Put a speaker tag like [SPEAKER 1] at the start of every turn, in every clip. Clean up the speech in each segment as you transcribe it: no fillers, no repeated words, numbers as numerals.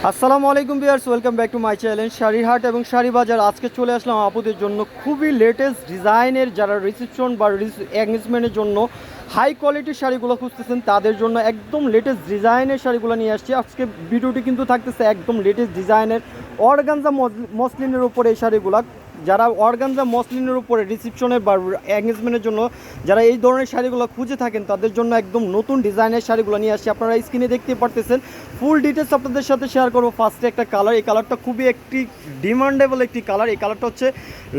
[SPEAKER 1] আসসালামু আলাইকুম viewers, welcome back to my channel Sarihaat এবং শাড়ি বাজার। আজকে চলে আসলাম আপুদের জন্য খুবই লেটেস্ট ডিজাইনের, যারা রিসেপশন বা এঙ্গেজমেন্টের জন্য হাই কোয়ালিটির শাড়িগুলো খুঁজতেছেন তাদের জন্য একদম লেটেস্ট ডিজাইনের শাড়িগুলো নিয়ে আসছি। আজকে ভিডিওটি কিন্তু থাকতেছে একদম লেটেস্ট ডিজাইনের অর্গানজা মসলিনের উপরে এই শাড়িগুলো। যারা অর্গানজা মসলিনের উপরে রিসেপশনের বা এঙ্গেজমেন্টের জন্য যারা এই ধরনের শাড়িগুলো খুঁজে থাকেন তাদের জন্য একদম নতুন ডিজাইনের শাড়িগুলো নিয়ে আসছি। আপনারা স্ক্রিনে দেখতে পারতেছেন, ফুল ডিটেলস আপনাদের সাথে শেয়ার করবো। ফার্স্টে একটা কালার, এই কালারটা খুবই একটি ডিমান্ডেবল একটি কালার। এই কালারটা হচ্ছে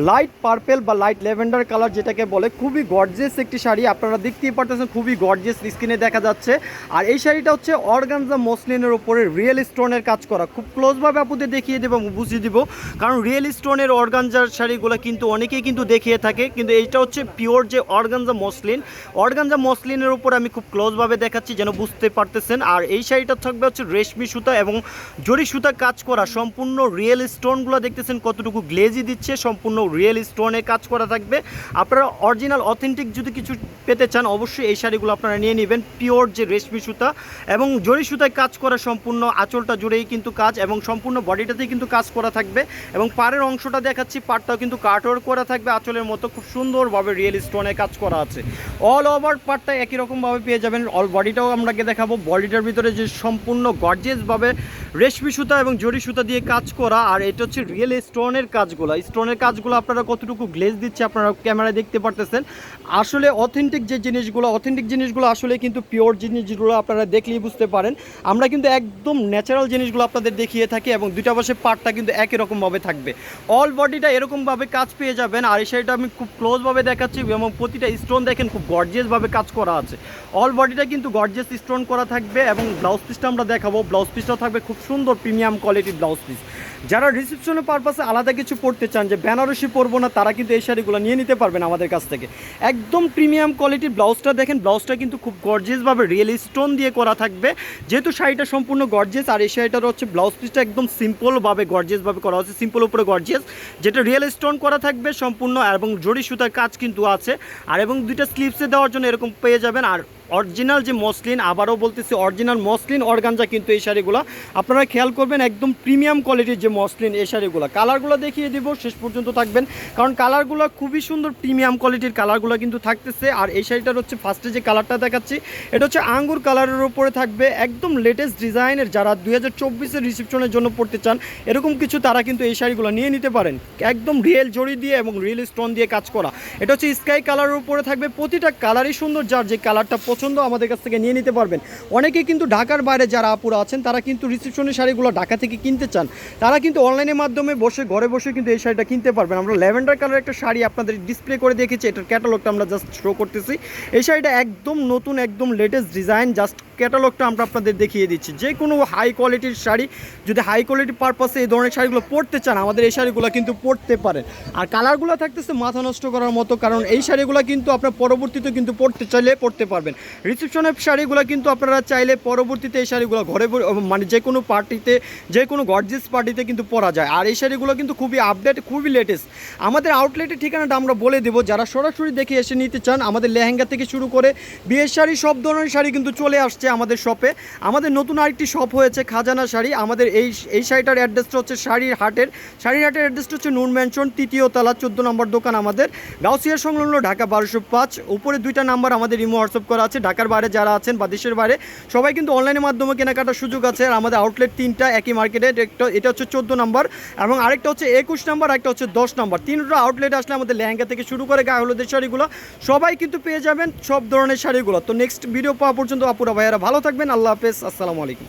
[SPEAKER 1] লাইট পার্পেল বা লাইট ল্যাভেন্ডার কালার যেটাকে বলে। খুবই গর্জিয়াস একটি শাড়ি, আপনারা দেখতেই পারতেছেন, খুবই গর্জিয়াস স্ক্রিনে দেখা যাচ্ছে। আর এই শাড়িটা হচ্ছে অর্গানজা মসলিনের উপরে রিয়েল স্টোনের কাজ করা। খুব ক্লোজভাবে আপনাদের দেখিয়ে দেবো, বুঝিয়ে দিব, কারণ রিয়েল স্টোনের অর্গানজার শাড়িগুলো কিন্তু অনেকেই কিন্তু দেখিয়ে থাকে, কিন্তু এইটা হচ্ছে পিওর যে অর্গানজা মসলিনের উপর আমি খুব ক্লোজভাবে দেখাচ্ছি যেন বুঝতে পারতেছেন। আর এই শাড়িটা থাকবে হচ্ছে রেশমি সুতা এবং জরি সুতা কাজ করা, সম্পূর্ণ রিয়েল স্টোনগুলো দেখতেছেন কতটুকু গ্লেজি দিচ্ছে, সম্পূর্ণ রিয়েল স্টোনে কাজ করা থাকবে। আপনারা অরিজিনাল অথেন্টিক যদি কিছু পেতে চান অবশ্যই এই শাড়িগুলো আপনারা নিয়ে নেবেন। পিওর যে রেশমি সুতা এবং জরি সুতায় কাজ করা, সম্পূর্ণ আঁচলটা জুড়েই কিন্তু কাজ এবং সম্পূর্ণ বডিটাতেই কিন্তু কাজ করা থাকবে। এবং পাড়ের অংশটা দেখাচ্ছি, পাড়টাও কিন্তু কাটওয়ার্ক করা থাকবে আঁচলের মতো, খুব সুন্দরভাবে রিয়েল স্টোনে কাজ করা আছে। অল ওভার পার্টটা একই রকমভাবে পেয়ে যাবেন। অল বডিটাও আপনাকে দেখাবো। বডিটার ভিতরে যে সম্পূর্ণ গর্জিয়াসভাবে রেশমি সুতা এবং জরি সুতা দিয়ে কাজ করা, আর এটা হচ্ছে রিয়েল স্টোনের কাজগুলো আপনারা কতটুকু গ্লেজ দিচ্ছে আপনারা ক্যামেরায় দেখতে পারতেছেন। আসলে অথেন্টিক জিনিসগুলো আসলে কিন্তু পিওর জিনিসগুলো আপনারা দেখলেই বুঝতে পারেন। আমরা কিন্তু একদম ন্যাচারাল জিনিসগুলো আপনাদের দেখিয়ে থাকি এবং দুইটা পাশে পার্টটা কিন্তু একই রকমভাবে থাকবে। অল বডিটা এরকমভাবে কাজ পেয়ে যাবেন। আর এই শাড়িটা আমি খুব ক্লোজভাবে দেখাচ্ছি এবং প্রতিটা স্টোন দেখেন খুব গর্জিয়াসভাবে কাজ করা আছে। অল বডিটা কিন্তু গর্জিয়াস স্টোন করা থাকবে এবং ব্লাউজ পিসটা আমরা দেখাবো। ব্লাউজ পিসটাও থাকবে খুব সুন্দর প্রিমিয়াম কোয়ালিটির ব্লাউজ পিস। যারা রিসেপশনের পারপাসে আলাদা কিছু পড়তে চান, যে বেনারসি পরবো না, তারা কিন্তু এই শাড়িগুলো নিয়ে নিতে পারবেন আমাদের কাছ থেকে। একদম প্রিমিয়াম কোয়ালিটির ব্লাউজটা দেখেন, ব্লাউজটা কিন্তু খুব গর্জিয়াসভাবে রিয়েল স্টোন দিয়ে করা থাকবে, যেহেতু শাড়িটা সম্পূর্ণ গর্জিয়াস। আর এই শাড়িটার হচ্ছে ব্লাউজ পিসটা একদম সিম্পলভাবে গর্জিয়াসভাবে করা হচ্ছে, সিম্পল উপরে গর্জিয়াস, যেটা রিয়েল স্টোন করা থাকবে সম্পূর্ণ এবং জরি সুতার কাজ কিন্তু আছে। আর এবং দুইটা স্লিভসে দেওয়ার জন্য এরকম পেয়ে যাবেন। আর অরিজিনাল যে মসলিন, আবারও বলতেছি অরিজিনাল মসলিন অর্গানজা কিন্তু এই শাড়িগুলো আপনারা খেয়াল করবেন, একদম প্রিমিয়াম কোয়ালিটির যে মসলিন এই শাড়িগুলো। কালারগুলো দেখিয়ে দিব, শেষ পর্যন্ত থাকবেন, কারণ কালারগুলো খুবই সুন্দর প্রিমিয়াম কোয়ালিটির কালারগুলো কিন্তু থাকতেছে। আর এই শাড়িটার হচ্ছে ফার্স্টে যে কালারটা দেখাচ্ছি, এটা হচ্ছে আঙ্গুর কালারের উপরে থাকবে, একদম লেটেস্ট ডিজাইনের। যারা 2024-এর রিসেপশনের জন্য পড়তে চান এরকম কিছু, তারা কিন্তু এই শাড়িগুলো নিয়ে নিতে পারেন। একদম রিয়েল জড়ি দিয়ে এবং রিয়েল স্টোন দিয়ে কাজ করা। এটা হচ্ছে স্কাই কালারের উপরে থাকবে, প্রতিটা কালারই সুন্দর, যার যে কালারটা পছন্দ আমাদের কাছ থেকে নিয়ে নিতে পারবেন। অনেকেই কিন্তু ঢাকার বাইরে যারা আপুরা আছেন তারা কিন্তু রিসেপশনের শাড়িগুলো ঢাকা থেকে কিনতে চান, তারা কিন্তু অনলাইনের মাধ্যমে ঘরে বসে কিন্তু এই শাড়িটা কিনতে পারবেন। আমরা ল্যাভেন্ডার কালার একটা শাড়ি আপনাদের ডিসপ্লে করে দেখেছি, এটার ক্যাটালগটা আমরা জাস্ট শো করতেছি। এই শাড়িটা একদম নতুন, একদম লেটেস্ট ডিজাইন, জাস্ট ক্যাটালগটা আমরা আপনাদের দেখিয়ে দিচ্ছি। যে কোনো হাই কোয়ালিটির শাড়ি, যদি হাই কোয়ালিটি পারপাসে এই ধরনের শাড়িগুলো পরতে চান, আমাদের এই শাড়িগুলো কিন্তু পরতে পারেন। আর কালারগুলো থাকতেছে মাথা নষ্ট করার মতো, কারণ এই শাড়িগুলো কিন্তু আপনার পরবর্তীতে কিন্তু পরতে চাইলে পরতে পারবেন। রিসেপশনের শাড়িগুলো কিন্তু আপনারা চাইলে পরবর্তীতে এই শাড়িগুলো ঘরে মানে যে কোনো পার্টিতে, যে কোনো গর্জিয়াস পার্টিতে কিন্তু পরা যায়। আর এই শাড়িগুলো কিন্তু খুবই আপডেট, খুবই লেটেস্ট। আমাদের আউটলেটের ঠিকানাটা আমরা বলে দেবো, যারা সরাসরি দেখে এসে নিতে চান, আমাদের লেহেঙ্গা থেকে শুরু করে বিয়ের শাড়ি, সব ধরনের শাড়ি কিন্তু চলে আসছে আমাদের শপে। আমাদের নতুন আরেকটি শপ হয়েছে খাজানা শাড়ি। আমাদের এই শাড়িটার অ্যাড্রেসটা হচ্ছে শাড়ির হাটের অ্যাড্রেসটা হচ্ছে নূর ম্যানশন, 3য় তলা, 14 নম্বর দোকান আমাদের, গাউসিয়া সংলগ্ন, ঢাকা 1205। উপরে 2টা নাম্বার আমাদের ইমো হোয়াটসঅ্যাপ করা আছে। ঢাকার বাইরে যারা আছেন বা দেশের বাইরে সবাই কিন্তু অনলাইনের মাধ্যমে কেনাকাটার সুযোগ আছে। আর আমাদের আউটলেট 3টা একই মার্কেটে, এটা হচ্ছে 14 নম্বর এবং আরেকটা হচ্ছে 21 নম্বর, একটা হচ্ছে 10 নম্বর। 3টা আউটলেট আসলে আমাদের লেহেঙ্গা থেকে শুরু করে গায়ে হলুদের শাড়িগুলো সবাই কিন্তু পেয়ে যাবেন, সব ধরনের শাড়িগুলো। তো নেক্সট ভিডিও পাওয়া পর্যন্ত আপুরা ভাইয়ারা ভালো থাকবেন। আল্লাহ হাফেজ, আসসালামু আলাইকুম।